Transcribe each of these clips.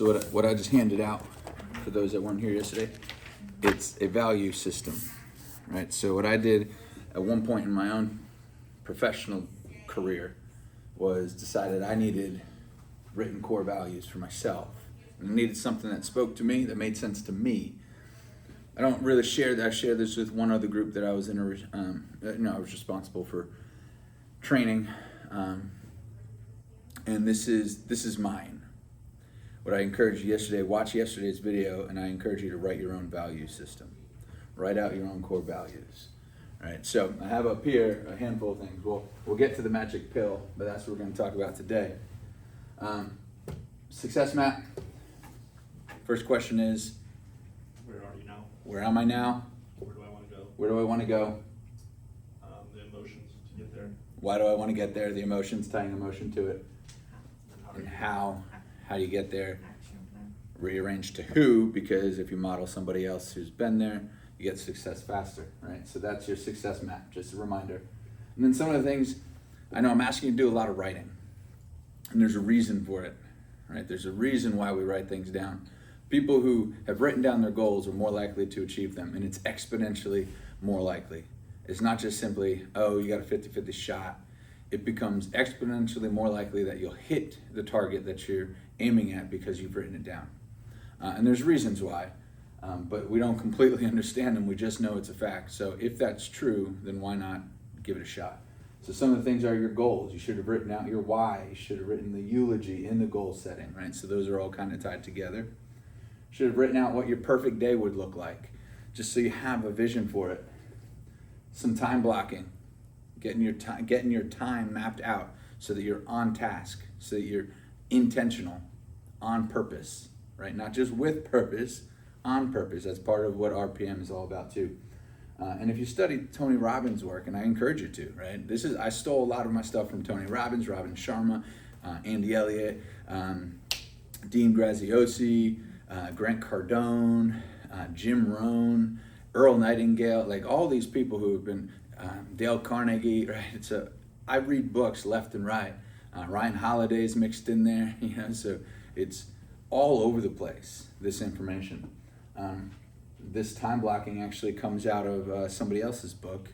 So what I just handed out for those that weren't here yesterday, it's a value system, right? So what I did at one point in my own professional career was decided I needed written core values for myself. And I needed something that spoke to me, that made sense to me. I don't really share that. I share this with one other group that I was in. I was responsible for training, and this is mine. What I encouraged you yesterday, watch yesterday's video, and I encourage you to write your own value system. Write out your own core values. All right, so I have up here a handful of things. We'll get to the magic pill, but that's what we're going to talk about today. Success map. First question is, where are you now? where am I now? Where do I want to go? Where do I want to go? The emotions to get there. Why do I want to get there? The emotions, tying emotion to it. And And how do you get there? Rearrange to who, because if you model somebody else who's been there, you get success faster, right? So that's your success map, just a reminder. And then some of the things, I know I'm asking you to do a lot of writing, and there's a reason for it, right? There's a reason why we write things down. People who have written down their goals are more likely to achieve them, and it's exponentially more likely. It's not just simply, oh, you got a 50-50 shot. It becomes exponentially more likely that you'll hit the target that you're aiming at because you've written it down. And there's reasons why, but we don't completely understand them. We just know it's a fact. So if that's true, then why not give it a shot? So some of the things are your goals. You should have written out your why. You should have written the eulogy in the goal setting, right? So those are all kind of tied together. Should have written out what your perfect day would look like, just so you have a vision for it. Some time blocking, getting your time mapped out so that you're on task, so that you're intentional, on purpose, right? Not just with purpose, on purpose. That's part of what RPM is all about too. And if you study Tony Robbins' work, and I encourage you to, right? I stole a lot of my stuff from Tony Robbins, Robin Sharma, Andy Elliott, Dean Graziosi, Grant Cardone, Jim Rohn, Earl Nightingale, like all these people who have been, Dale Carnegie, right? I read books left and right. Ryan Holiday's mixed in there, so it's all over the place, this information. This time blocking actually comes out of somebody else's book.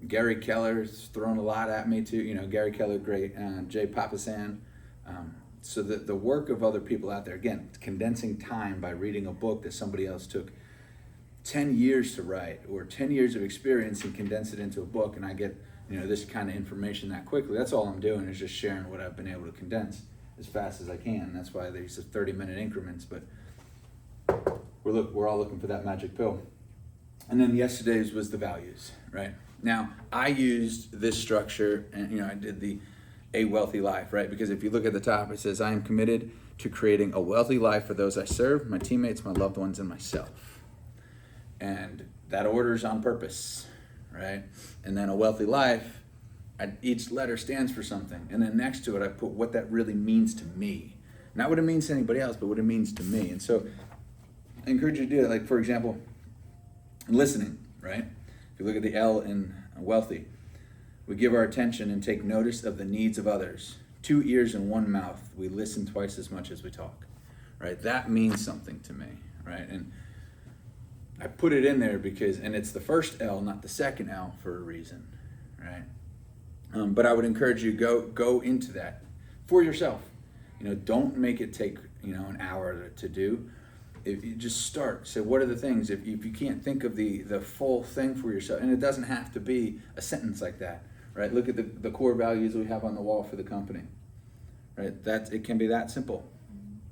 Gary Keller's thrown a lot at me too. Gary Keller, great. Jay Papasan. So the work of other people out there, again, condensing time by reading a book that somebody else took 10 years to write, or 10 years of experience, and condense it into a book, and I get this kind of information that quickly. That's all I'm doing, is just sharing what I've been able to condense as fast as I can. That's why there's 30-minute increments, but we're all looking for that magic pill. And then yesterday's was the values, right? Now, I used this structure, and I did a wealthy life, right? Because if you look at the top, it says, I am committed to creating a wealthy life for those I serve, my teammates, my loved ones, and myself. And that order is on purpose, right? And then a wealthy life, each letter stands for something. And then next to it, I put what that really means to me. Not what it means to anybody else, but what it means to me. And so I encourage you to do it. Like, for example, listening, right? If you look at the L in wealthy, we give our attention and take notice of the needs of others. 2 ears and 1 mouth. We listen twice as much as we talk, right? That means something to me, right? And I put it in there because, and it's the first L, not the second L, for a reason, right? But I would encourage you, go into that for yourself. Don't make it take, an hour to do. If you just start, say, what are the things? If you can't think of the full thing for yourself, and it doesn't have to be a sentence like that, right? Look at the core values we have on the wall for the company, right? It can be that simple,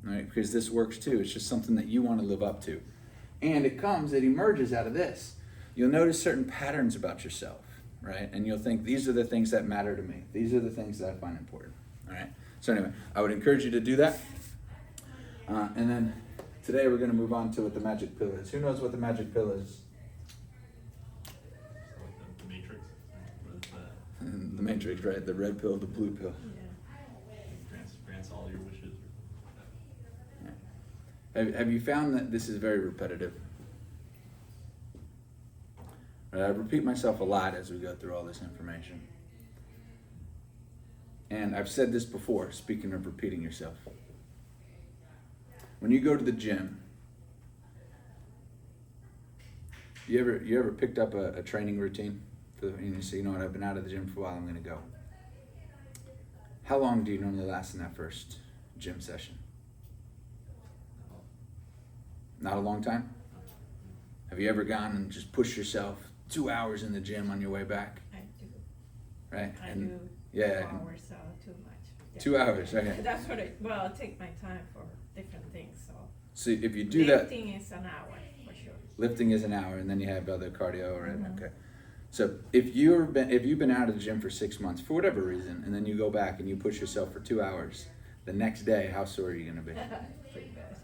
right? Because this works too. It's just something that you want to live up to. And it emerges out of this. You'll notice certain patterns about yourself, right? And you'll think, these are the things that matter to me. These are the things that I find important, all right? So anyway, I would encourage you to do that. And then today we're going to move on to what the magic pill is. Who knows what the magic pill is? The Matrix. What is that? The Matrix, right? The red pill, the blue pill. Grants all your wishes. Yeah. Have you found that this is very repetitive? Right, I repeat myself a lot as we go through all this information. And I've said this before, speaking of repeating yourself. When you go to the gym, you ever picked up a training routine for and you say, you know what, I've been out of the gym for a while, I'm gonna go. How long do you normally last in that first gym session? Not a long time? Have you ever gone and just pushed yourself 2 hours in the gym on your way back? I do. Right? I And do. yeah, 2 and- hours, too much. Yeah. 2 hours, okay. That's what I take my time for different things, so. So if you do that, Lifting is an hour, for sure. lifting is an hour, and then you have other cardio, right? Mhm. Okay. So if you've been out of the gym for 6 months for whatever reason, and then you go back and you push yourself for 2 hours, the next day, how sore are you gonna be? Pretty bad.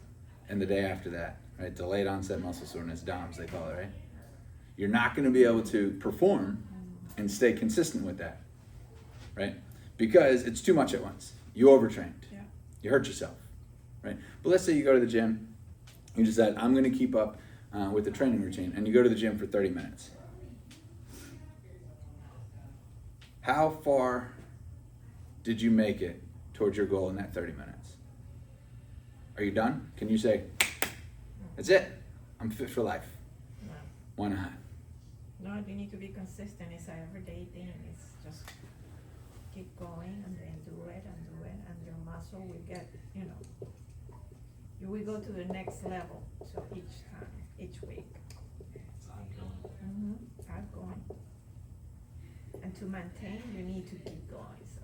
And the day after that, right? Delayed onset muscle soreness, DOMS they call it, right? You're not gonna be able to perform and stay consistent with that, right? Because it's too much at once. You overtrained. Yeah. You hurt yourself, right? But let's say you go to the gym, you decide, I'm gonna keep up with the training routine, and you go to the gym for 30 minutes. How far did you make it towards your goal in that 30 minutes? Are you done? Can you say, that's it, I'm fit for life? No. Why not? No, you need to be consistent. It's an everyday thing. It's just keep going and then do it, and your muscle will get, you will go to the next level. So each time, each week. It's ongoing. Keep going. And to maintain, you need to keep going, so.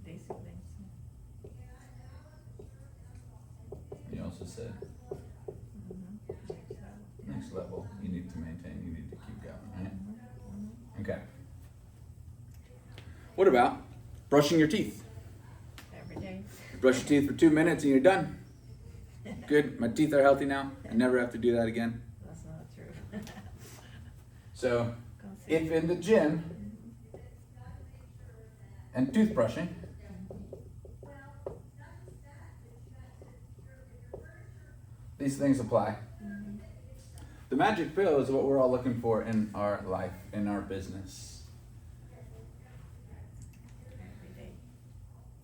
Discipline. You also said, Next level. next level, you need to maintain, you need to keep going, right? Okay. What about brushing your teeth? Every day. Brush your teeth for 2 minutes and you're done. Good, my teeth are healthy now. I never have to do that again. That's not true. So, if Consistent. in the gym and toothbrushing, these things apply. The magic pill is what we're all looking for in our life, in our business. Every day.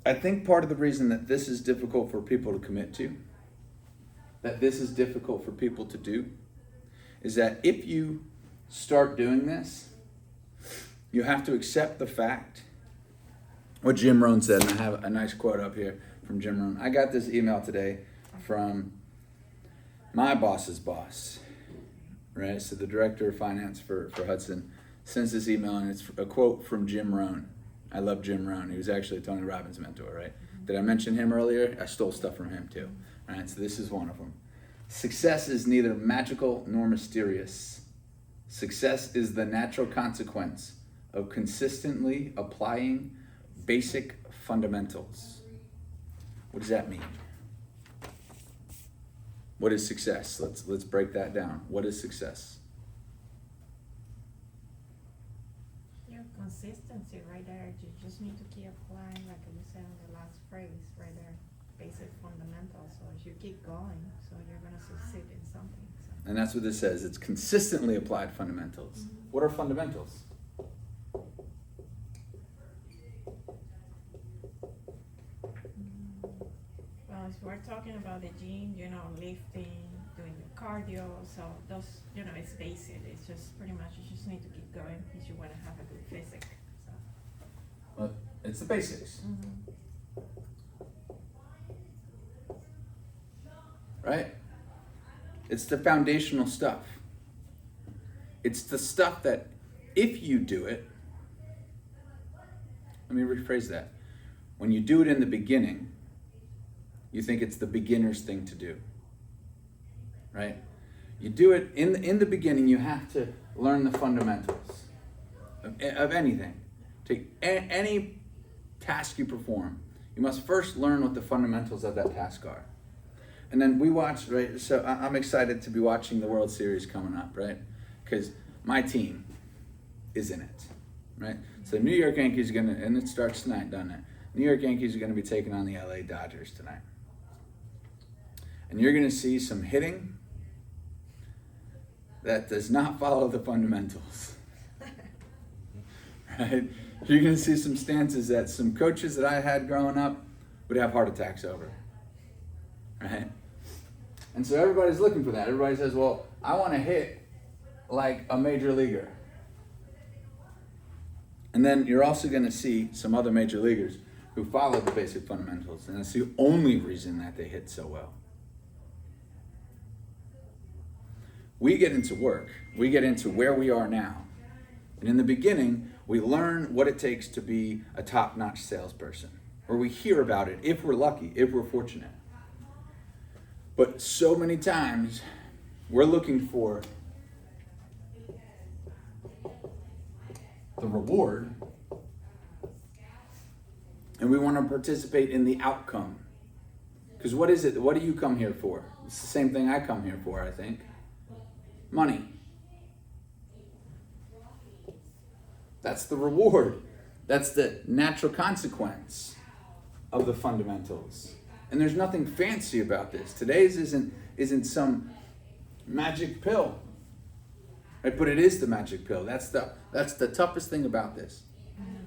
I think part of the reason that this is difficult for people to commit to, that this is difficult for people to do, is that if you start doing this, you have to accept the fact what Jim Rohn said, and I have a nice quote up here from Jim Rohn. I got this email today from my boss's boss, right? So the director of finance for Hudson sends this email, and it's a quote from Jim Rohn. I love Jim Rohn. He was actually Tony Robbins' mentor, right? Did I mention him earlier? I stole stuff from him too, right? So this is one of them. Success is neither magical nor mysterious. Success is the natural consequence of consistently applying basic fundamentals. What does that mean? What is success? Let's break that down. What is success? Your consistency right there. You just need to keep applying, like you said in the last phrase, right there. Basic fundamentals. So if you keep going, so you're gonna succeed in something. So. And that's what this says. It's consistently applied fundamentals. What are fundamentals? Well, if we're talking about the gym, lifting, doing your cardio, so those, it's basic. It's just pretty much you just need to keep going if you want to have a good physique. So. Well, it's the basics, right? It's the foundational stuff. It's the stuff that if you do it, let me rephrase that. When you do it in the beginning, you think it's the beginner's thing to do, right? You do it in the beginning, you have to learn the fundamentals of anything. Take any task you perform, you must first learn what the fundamentals of that task are. And then we watch, right? So I'm excited to be watching the World Series coming up, right? Because my team is in it, right? So New York Yankees are gonna, and it starts tonight, doesn't it? New York Yankees are gonna be taking on the LA Dodgers tonight. And you're gonna see some hitting that does not follow the fundamentals. Right? You're going to see some stances that some coaches that I had growing up would have heart attacks over. Right? And so everybody's looking for that. Everybody says, well, I want to hit like a major leaguer. And then you're also going to see some other major leaguers who follow the basic fundamentals. And that's the only reason that they hit so well. We get into work. We get into where we are now. And in the beginning, we learn what it takes to be a top-notch salesperson. Or we hear about it if we're lucky, if we're fortunate. But so many times, we're looking for the reward, and we want to participate in the outcome. Because what is it? What do you come here for? It's the same thing I come here for, I think. Money. That's the reward. That's the natural consequence of the fundamentals. And there's nothing fancy about this. Today's isn't some magic pill. Right? But it is the magic pill. That's the toughest thing about this.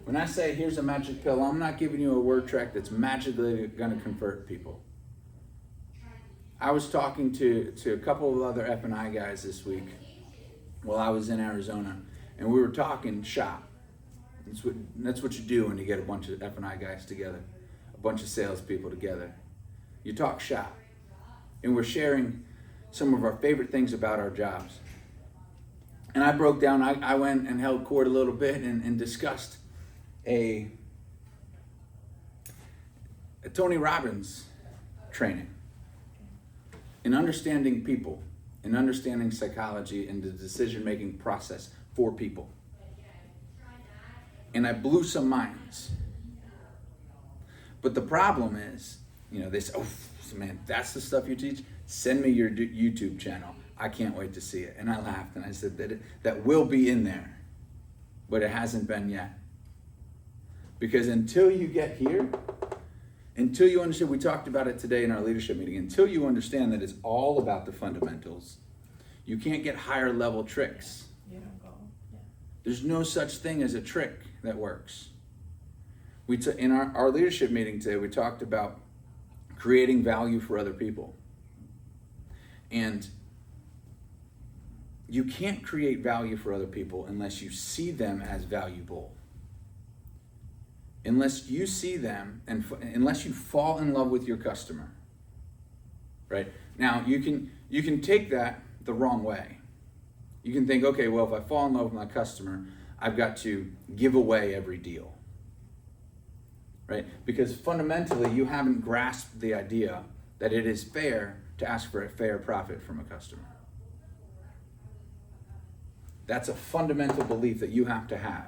When I say here's a magic pill, I'm not giving you a word track that's magically going to convert people. I was talking to a couple of other F&I guys this week while I was in Arizona, and we were talking shop. That's what you do when you get a bunch of F&I guys together, a bunch of salespeople together. You talk shop, and we're sharing some of our favorite things about our jobs. And I broke down, I went and held court a little bit and discussed a Tony Robbins training in understanding people, in understanding psychology and the decision-making process for people. And I blew some minds. But the problem is, they say, oh, man, that's the stuff you teach? Send me your YouTube channel. I can't wait to see it. And I laughed and I said that will be in there, but it hasn't been yet. Because until you get here, until you understand, we talked about it today in our leadership meeting, until you understand that it's all about the fundamentals, you can't get higher level tricks. You don't go. Yeah. There's no such thing as a trick that works. In our leadership meeting today, we talked about creating value for other people. And you can't create value for other people unless you see them as valuable. Unless you see them and unless you fall in love with your customer. Right? Now, you can take that the wrong way. You can think, okay, well, if I fall in love with my customer, I've got to give away every deal. Right? Because fundamentally, you haven't grasped the idea that it is fair to ask for a fair profit from a customer. That's a fundamental belief that you have to have.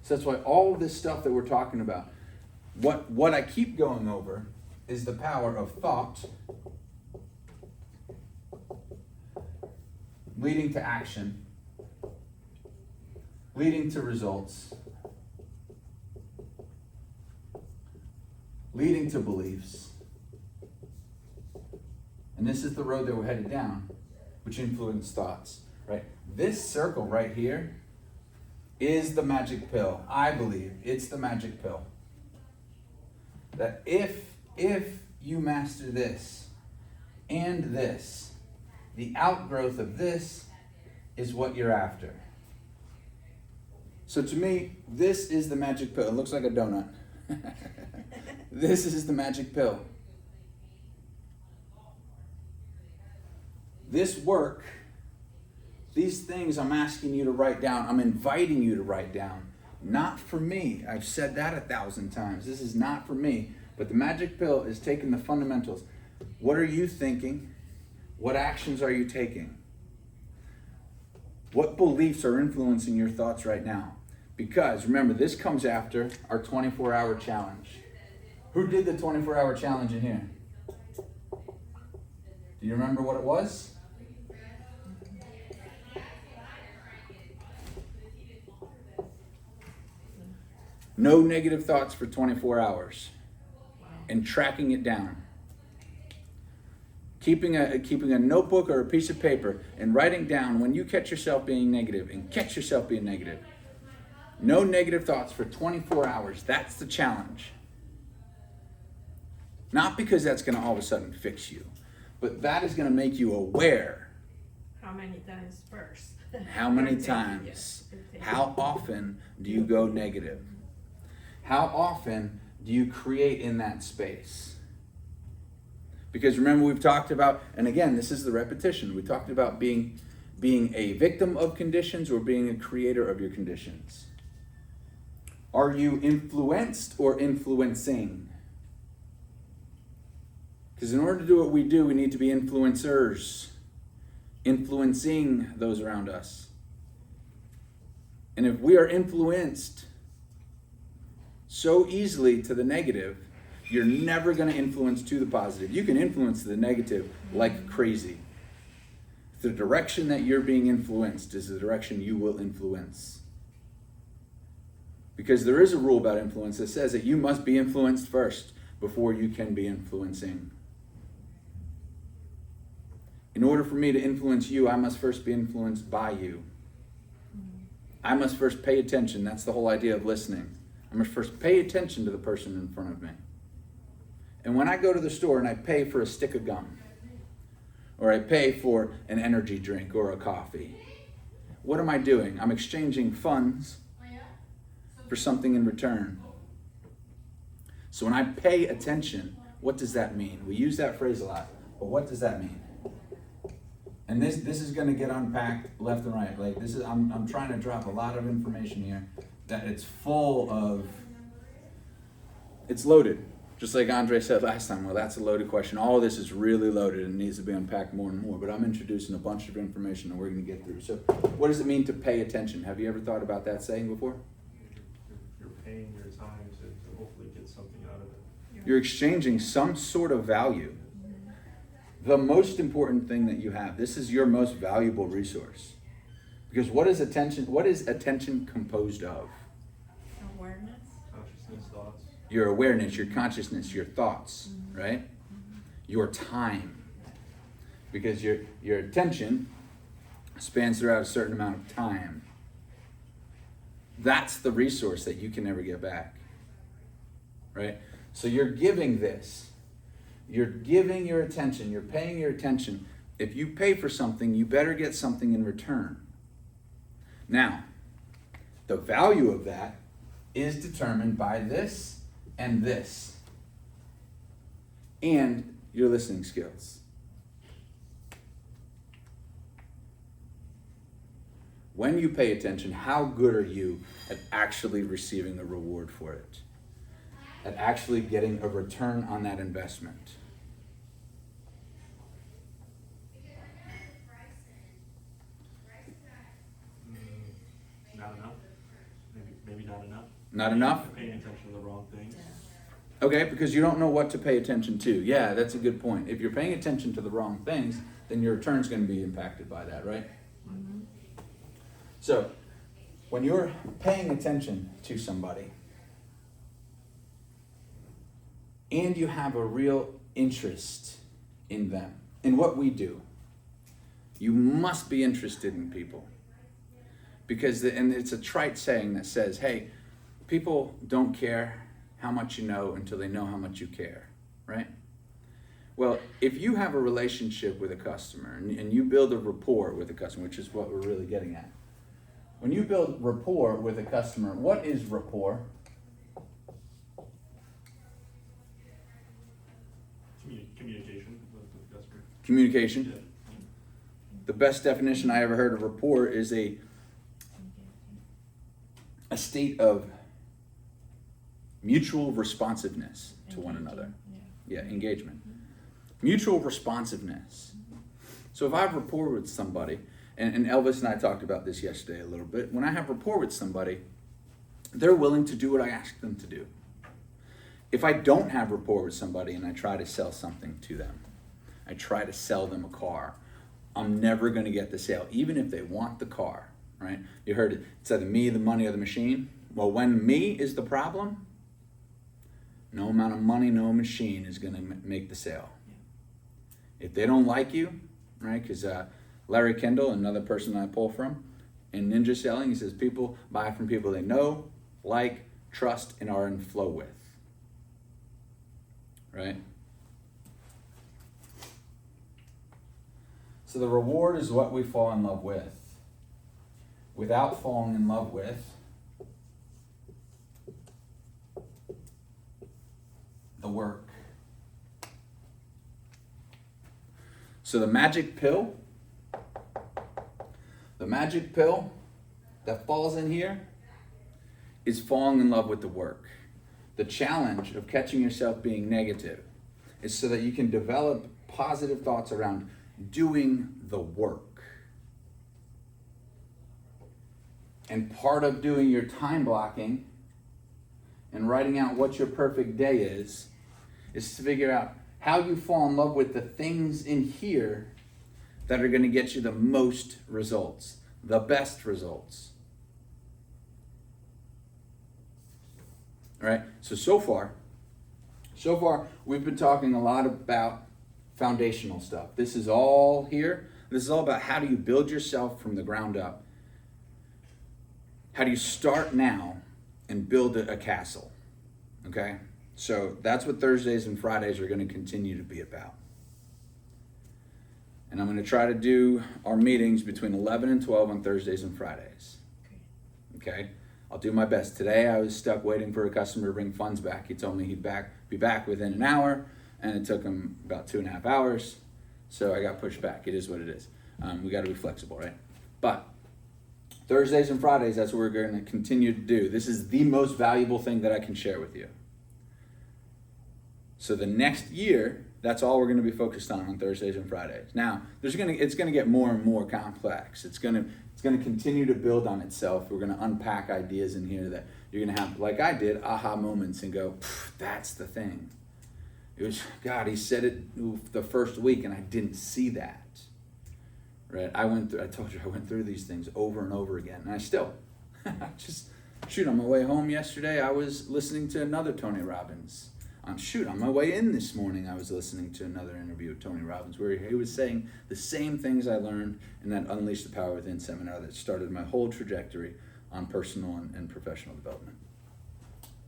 So that's why all of this stuff that we're talking about, what I keep going over is the power of thought leading to action, leading to results, leading to beliefs. And this is the road that we're headed down, which influence thoughts, right? This circle right here is the magic pill. I believe it's the magic pill. That if you master this and this, the outgrowth of this is what you're after. So to me, this is the magic pill. It looks like a donut. This is the magic pill. This work, these things I'm asking you to write down, I'm inviting you to write down. Not for me. I've said that 1,000 times. This is not for me. But the magic pill is taking the fundamentals. What are you thinking? What actions are you taking? What beliefs are influencing your thoughts right now? Because remember, this comes after our 24-hour challenge. Who did the 24-hour challenge in here? Do you remember what it was? No negative thoughts for 24 hours and tracking it down. keeping a notebook or a piece of paper and writing down when you catch yourself being negative and catch yourself being negative. No negative thoughts for 24 hours. That's the challenge. Not because that's going to all of a sudden fix you, but that is going to make you aware. How many times first? How many Yes, times? it takes- How often do you go negative? How often do you create in that space? Because remember, we've talked about, and again, this is the repetition, we talked about being a victim of conditions or being a creator of your conditions. Are you influenced or influencing? Because in order to do what we do, we need to be influencers, influencing those around us. And if we are influenced so easily to the negative, you're never going to influence to the positive. You can influence the negative like crazy. The direction that you're being influenced is the direction you will influence. Because there is a rule about influence that says that you must be influenced first before you can be influencing. In order for me to influence you, I must first be influenced by you. I must first pay attention. That's the whole idea of listening. I must first pay attention to the person in front of me. And when I go to the store and I pay for a stick of gum, or I pay for an energy drink or a coffee, what am I doing? I'm exchanging funds for something in return. So when I pay attention, what does that mean? We use that phrase a lot, but what does that mean? And this is going to get unpacked left and right. Like this is, I'm trying to drop a lot of information here that it's full of, it's loaded. Just like Andre said last time, well, that's a loaded question. All of this is really loaded and needs to be unpacked more and more, but I'm introducing a bunch of information that we're going to get through. So what does it mean to pay attention? Have you ever thought about that saying before? You're paying your time to hopefully get something out of it. You're exchanging some sort of value. The most important thing that you have, this is your most valuable resource. Because what is attention composed of? Awareness. Consciousness, thoughts. Your awareness, your consciousness, your thoughts, right? Your time. Because your attention spans throughout a certain amount of time. That's the resource that you can never get back, right? So you're giving this. You're giving your attention. You're paying your attention. If you pay for something, you better get something in return. Now, the value of that is determined by this and this. And your listening skills. When you pay attention, how good are you at actually receiving a reward for it? At actually getting a return on that investment? Not enough. Maybe not enough. Not enough? You're paying attention to the wrong things. Okay, because you don't know what to pay attention to. Yeah, that's a good point. If you're paying attention to the wrong things, then your return's going to be impacted by that, right? Mm-hmm. So, when you're paying attention to somebody, and you have a real interest in them, in what we do, you must be interested in people. Because, and it's a trite saying that says, hey, people don't care how much you know until they know how much you care, right? Well, if you have a relationship with a customer and you build a rapport with a customer, which is what we're really getting at. When you build rapport with a customer, what is rapport? Communication with the customer. Communication. Yeah. The best definition I ever heard of rapport is a state of mutual responsiveness to one another. Yeah, engagement. Mutual responsiveness. So if I have rapport with somebody, and Elvis and I talked about this yesterday a little bit, when I have rapport with somebody, they're willing to do what I ask them to do. If I don't have rapport with somebody and I try to sell something to them, I try to sell them a car, I'm never going to get the sale, even if they want the car, right? You heard it, it's either me, the money, or the machine. Well, when me is the problem, no amount of money, no machine is going to make the sale. If they don't like you, right? Because Larry Kendall, another person I pull from, in Ninja Selling, he says people buy from people they know, like, trust, and are in flow with. Right? So the reward is what we fall in love with. Without falling in love with the work. So the magic pill that falls in here is falling in love with the work. The challenge of catching yourself being negative is so that you can develop positive thoughts around doing the work. And part of doing your time blocking and writing out what your perfect day is to figure out how you fall in love with the things in here that are going to get you the most results, the best results. All right, so far, we've been talking a lot about foundational stuff. This is all here. This is all about how do you build yourself from the ground up. How do you start now and build a castle? Okay? So that's what Thursdays and Fridays are going to continue to be about. And I'm going to try to do our meetings between 11 and 12 on Thursdays and Fridays. Okay? I'll do my best. Today I was stuck waiting for a customer to bring funds back. He told me he'd be back within an hour, and it took him about 2.5 hours. So I got pushed back. It is what it is. We got to be flexible, right? But Thursdays and Fridays, that's what we're going to continue to do. This is the most valuable thing that I can share with you. So the next year, that's all we're going to be focused on Thursdays and Fridays. Now, it's going to get more and more complex. It's going to continue to build on itself. We're going to unpack ideas in here that you're going to have, like I did, aha moments and go, that's the thing. It was, God, he said it the first week and I didn't see that. Right? I told you I went through these things over and over again. And I still, on my way home yesterday, I was listening to another Tony Robbins. On my way in this morning, I was listening to another interview with Tony Robbins where he was saying the same things I learned in that Unleash the Power Within seminar that started my whole trajectory on personal and professional development.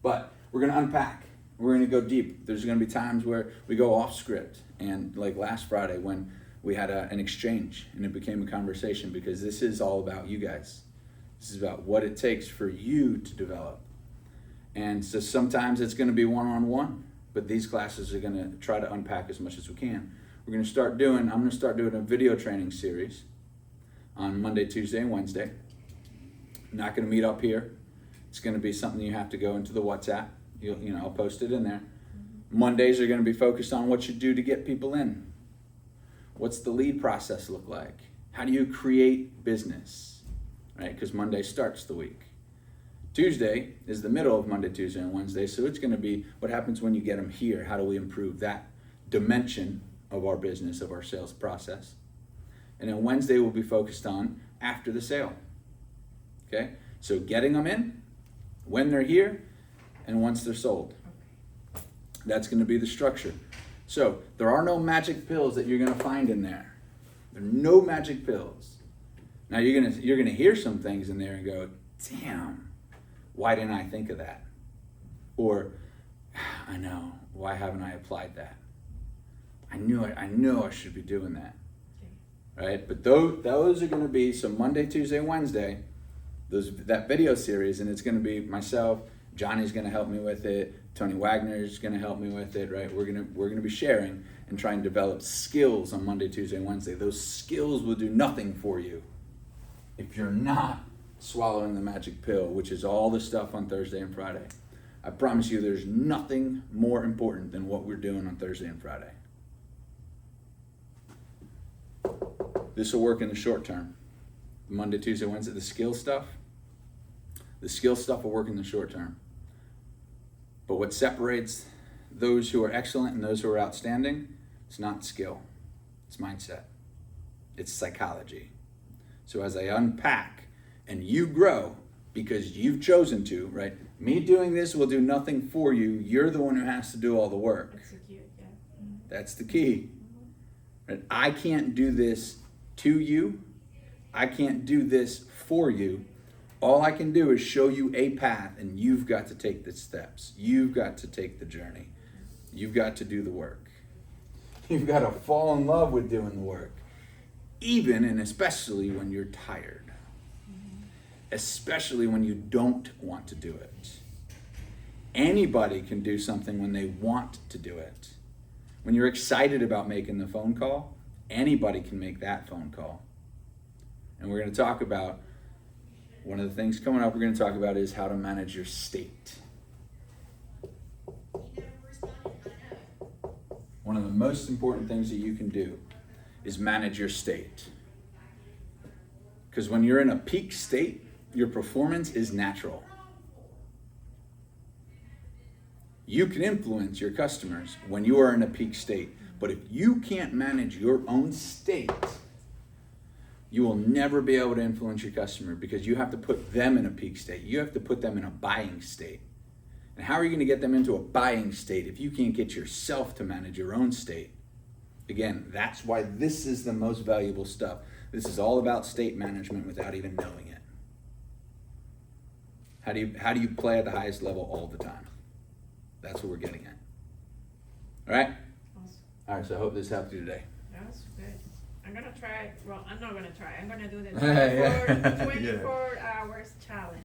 But we're going to unpack. We're going to go deep. There's going to be times where we go off script. And like last Friday when we had an exchange and it became a conversation, because this is all about you guys. This is about what it takes for you to develop. And so sometimes it's going to be one-on-one, but these classes are going to try to unpack as much as we can. I'm going to start doing a video training series on Monday, Tuesday, and Wednesday. I'm not going to meet up here. It's going to be something you have to go into the WhatsApp. I'll post it in there. Mondays are going to be focused on what you do to get people in. What's the lead process look like? How do you create business? Right? Because Monday starts the week. Tuesday is the middle of Monday, Tuesday, and Wednesday, so it's going to be what happens when you get them here. How do we improve that dimension of our business, of our sales process? And then Wednesday will be focused on after the sale. Okay? So getting them in, when they're here, and once they're sold. That's going to be the structure. So there are no magic pills that you're going to find in there. There are no magic pills. Now you're going to hear some things in there and go, damn, why didn't I think of that? Or, I know, why haven't I applied that? I know I should be doing that. Right? But those are going to be, so Monday, Tuesday, Wednesday, that video series, and it's going to be myself, Johnny's going to help me with it, Tony Wagner's going to help me with it, right? We're going to be sharing and trying to develop skills on Monday, Tuesday, and Wednesday. Those skills will do nothing for you if you're not swallowing the magic pill, which is all the stuff on Thursday and Friday. I promise you there's nothing more important than what we're doing on Thursday and Friday. This will work in the short term. Monday, Tuesday, Wednesday, the skill stuff will work in the short term. But what separates those who are excellent and those who are outstanding, it's not skill, it's mindset, it's psychology. So as I unpack and you grow because you've chosen to, right? Me doing this will do nothing for you. You're the one who has to do all the work. Execute, yeah. That's the key. Right? I can't do this to you. I can't do this for you. All I can do is show you a path, and you've got to take the steps. You've got to take the journey. You've got to do the work. You've got to fall in love with doing the work, even and especially when you're tired, especially when you don't want to do it. Anybody can do something when they want to do it. When you're excited about making the phone call, anybody can make that phone call. And we're going to talk about, one of the things coming up we're going to talk about is how to manage your state. One of the most important things that you can do is manage your state. Because when you're in a peak state, your performance is natural. You can influence your customers when you are in a peak state. But if you can't manage your own state, you will never be able to influence your customer, because you have to put them in a peak state. You have to put them in a buying state. And how are you going to get them into a buying state if you can't get yourself to manage your own state? Again, that's why this is the most valuable stuff. This is all about state management without even knowing it. How do you play at the highest level all the time? That's what we're getting at. All right? Awesome. All right, so I hope this helped you today. That's good. I'm gonna try, well, I'm not gonna try, I'm gonna do the Yeah. 24 hours challenge.